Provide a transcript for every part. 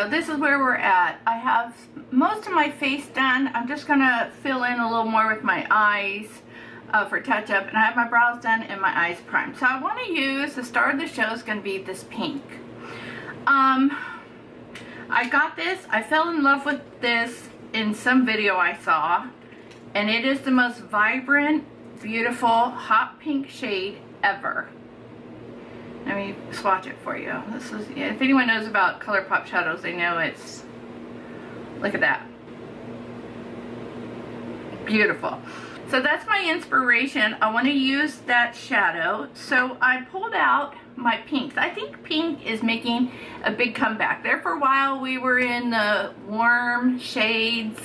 so this is where we're at. I have most of my face done. I'm just gonna fill in a little more with my eyes for touch up, and I have my brows done and my eyes primed. So I want to use, the star of the show is going to be this pink. I got this, I fell in love with this in some video I saw, and it is the most vibrant, beautiful, hot pink shade ever. Let me swatch it for you. This is, if anyone knows about Colourpop shadows, they know it's, look at that. Beautiful. So that's my inspiration. I want to use that shadow. So I pulled out my pinks. I think pink is making a big comeback. There for a while we were in the warm shades,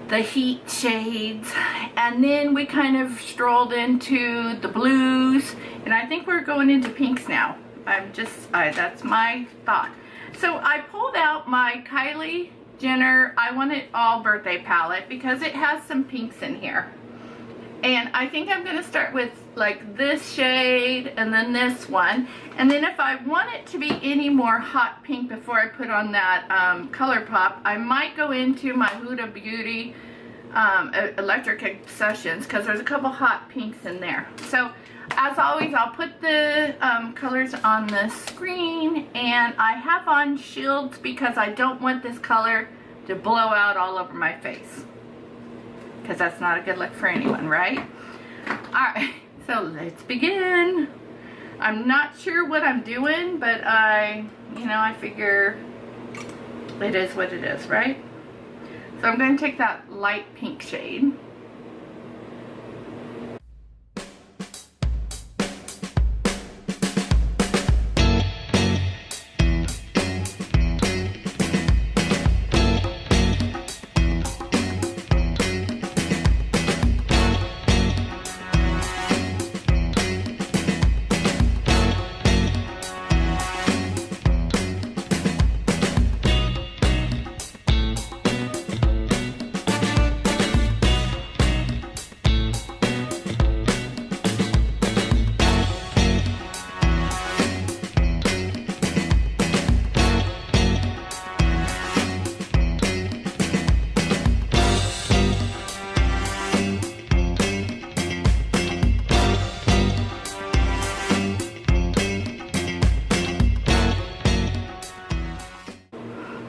the heat shades, and then we kind of strolled into the blues, and I think we're going into pinks now. That's my thought. So I pulled out my Kylie Jenner I Want It All birthday palette because it has some pinks in here, and I think I'm going to start with like this shade and then this one, and then if I want it to be any more hot pink before I put on that Colourpop, I might go into my Huda Beauty Electric Obsessions, because there's a couple hot pinks in there. So as always, I'll put the colors on the screen, and I have on shields because I don't want this color to blow out all over my face, because that's not a good look for anyone, right? Alright, so let's begin. I'm not sure what I'm doing, but I figure it is what it is, right? So I'm going to take that light pink shade.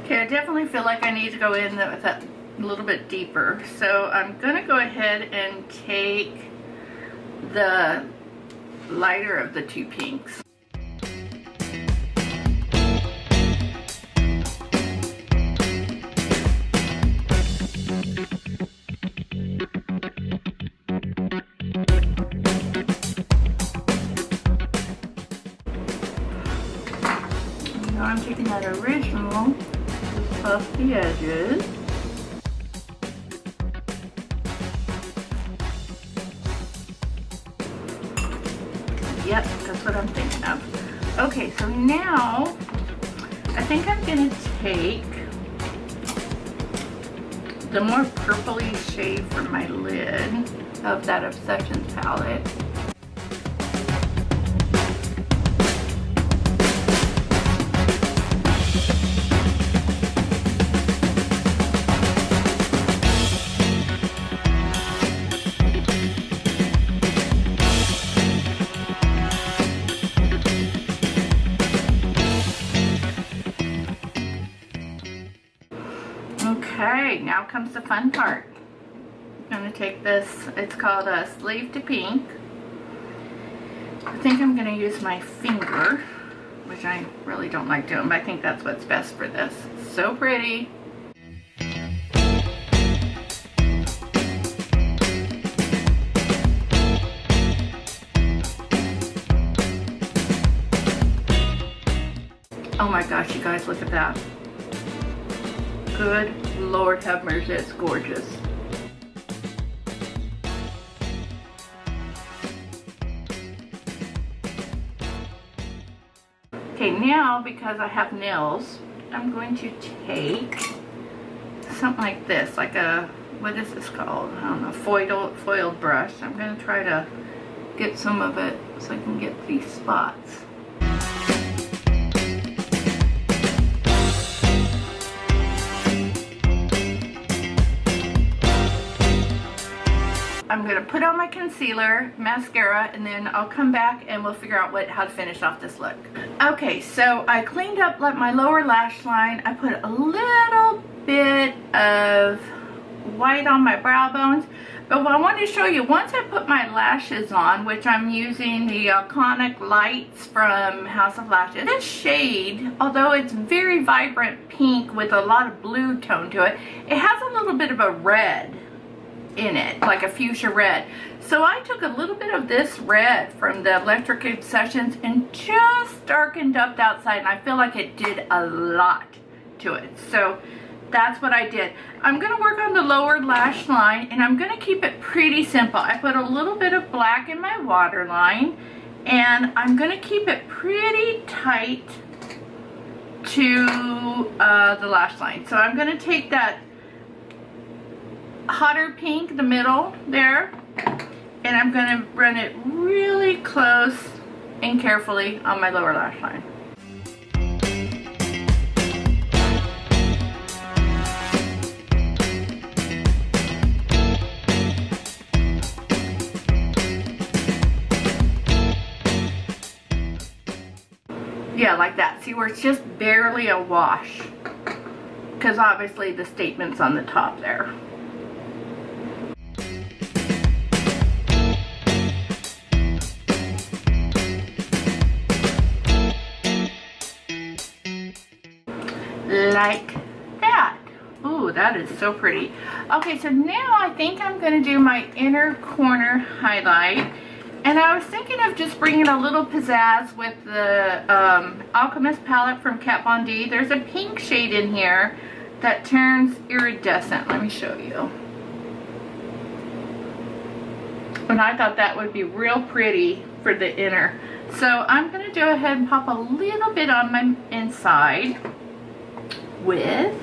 Okay, I definitely feel like I need to go in with that a little bit deeper. So I'm going to go ahead and take the lighter of the two pinks. Now I'm taking that original, puff the edges. Yep, that's what I'm thinking of. Okay, so now I think I'm going to take the more purpley shade from my lid of that Obsessions palette. Okay, now comes the fun part. I'm going to take this, it's called a Slave to Pink. I think I'm going to use my finger, which I really don't like doing, but I think that's what's best for this. It's so pretty. Oh my gosh, you guys, look at that. Good Lord have mercy, it's gorgeous. Okay, now because I have nails, I'm going to take something like this, like a, what is this called? I don't know, foiled brush. I'm going to try to get some of it so I can get these spots. gonna put on my concealer, mascara, and then I'll come back and we'll figure out how to finish off this look. Okay, so I cleaned up like my lower lash line. I put a little bit of white on my brow bones. But what I wanted to show you, once I put my lashes on, which I'm using the iconic Lights from House of Lashes. This shade, although it's very vibrant pink with a lot of blue tone to it, it has a little bit of a red in it, like a fuchsia red. So I took a little bit of this red from the Electric Obsessions and just darkened up the outside, and I feel like it did a lot to it. So that's what I did. I'm going to work on the lower lash line, and I'm going to keep it pretty simple. I put a little bit of black in my waterline, and I'm going to keep it pretty tight to the lash line. So I'm going to take that hotter pink, the middle there, and I'm going to run it really close and carefully on my lower lash line. Yeah, like that. See where it's just barely a wash, because obviously the statement's on the top there. Like that. Ooh, that is so pretty. Okay, so now I think I'm going to do my inner corner highlight. And I was thinking of just bringing a little pizzazz with the Alchemist palette from Kat Von D. There's a pink shade in here that turns iridescent. Let me show you. And I thought that would be real pretty for the inner. So I'm going to go ahead and pop a little bit on my inside with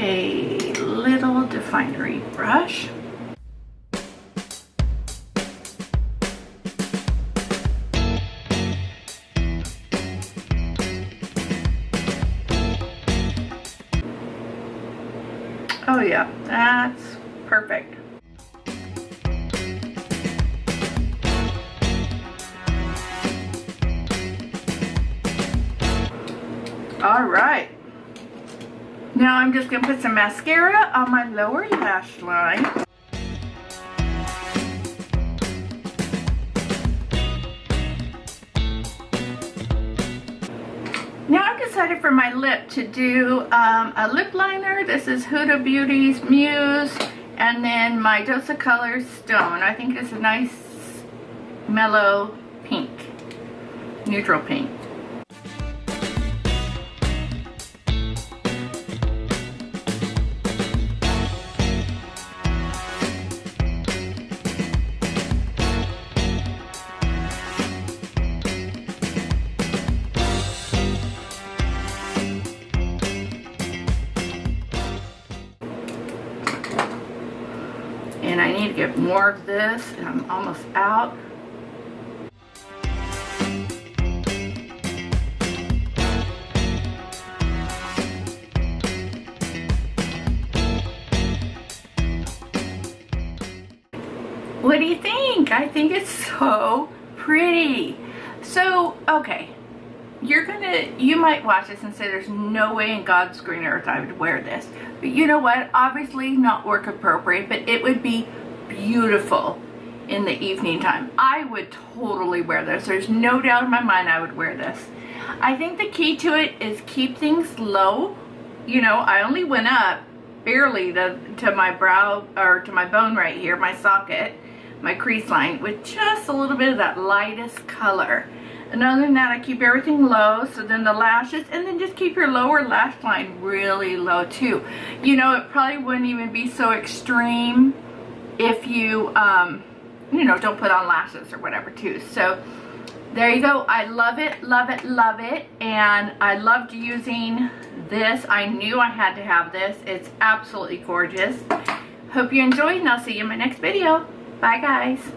a little definery brush. Oh yeah, that's perfect. All right. Now I'm just going to put some mascara on my lower lash line. Now I've decided for my lip to do a lip liner. This is Huda Beauty's Muse, and then my Dose of Colors Stone. I think it's a nice mellow pink, neutral pink. And I need to get more of this, and I'm almost out. What do you think? I think it's so pretty. So, okay. You might watch this and say there's no way in God's green earth I would wear this. But you know what? Obviously not work appropriate, but it would be beautiful in the evening time. I would totally wear this. There's no doubt in my mind I would wear this. I think the key to it is keep things low. You know, I only went up barely to my brow, or to my bone right here, my socket, my crease line, with just a little bit of that lightest color. And other than that, I keep everything low, so then the lashes, and then just keep your lower lash line really low too. You know, it probably wouldn't even be so extreme if you, you know, don't put on lashes or whatever too. So there you go. I love it, love it, love it. And I loved using this. I knew I had to have this. It's absolutely gorgeous. Hope you enjoyed, and I'll see you in my next video. Bye, guys.